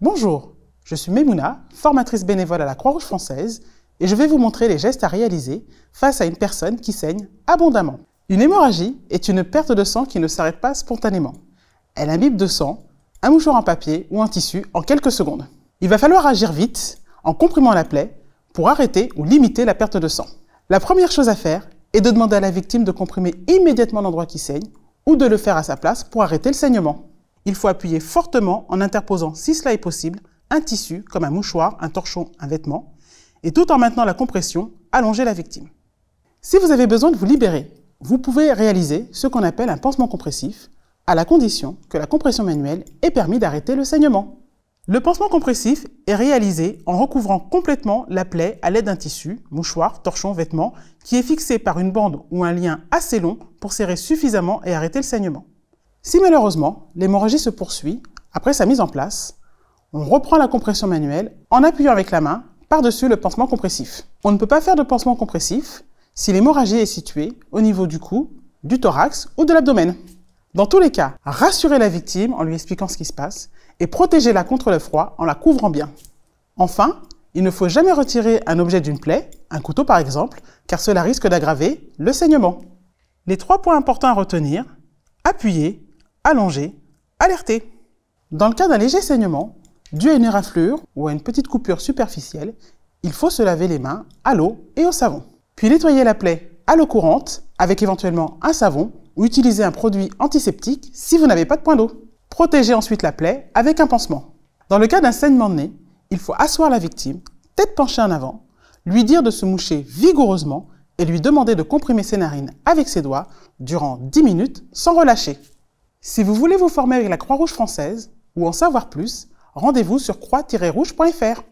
Bonjour, je suis Memouna, formatrice bénévole à la Croix-Rouge française et je vais vous montrer les gestes à réaliser face à une personne qui saigne abondamment. Une hémorragie est une perte de sang qui ne s'arrête pas spontanément. Elle imbibe de sang, un mouchoir en papier ou un tissu en quelques secondes. Il va falloir agir vite en comprimant la plaie pour arrêter ou limiter la perte de sang. La première chose à faire est de demander à la victime de comprimer immédiatement l'endroit qui saigne ou de le faire à sa place pour arrêter le saignement. Il faut appuyer fortement en interposant, si cela est possible, un tissu comme un mouchoir, un torchon, un vêtement, et tout en maintenant la compression, allonger la victime. Si vous avez besoin de vous libérer, vous pouvez réaliser ce qu'on appelle un pansement compressif, à la condition que la compression manuelle ait permis d'arrêter le saignement. Le pansement compressif est réalisé en recouvrant complètement la plaie à l'aide d'un tissu, mouchoir, torchon, vêtement, qui est fixé par une bande ou un lien assez long pour serrer suffisamment et arrêter le saignement. Si malheureusement, l'hémorragie se poursuit, après sa mise en place, on reprend la compression manuelle en appuyant avec la main par-dessus le pansement compressif. On ne peut pas faire de pansement compressif si l'hémorragie est située au niveau du cou, du thorax ou de l'abdomen. Dans tous les cas, rassurez la victime en lui expliquant ce qui se passe et protégez-la contre le froid en la couvrant bien. Enfin, il ne faut jamais retirer un objet d'une plaie, un couteau par exemple, car cela risque d'aggraver le saignement. Les 3 points importants à retenir: appuyer, allonger, alerter. Dans le cas d'un léger saignement, dû à une éraflure ou à une petite coupure superficielle, il faut se laver les mains à l'eau et au savon. Puis nettoyer la plaie à l'eau courante avec éventuellement un savon ou utiliser un produit antiseptique si vous n'avez pas de point d'eau. Protégez ensuite la plaie avec un pansement. Dans le cas d'un saignement de nez, il faut asseoir la victime, tête penchée en avant, lui dire de se moucher vigoureusement et lui demander de comprimer ses narines avec ses doigts durant 10 minutes sans relâcher. Si vous voulez vous former avec la Croix-Rouge française ou en savoir plus, rendez-vous sur croix-rouge.fr.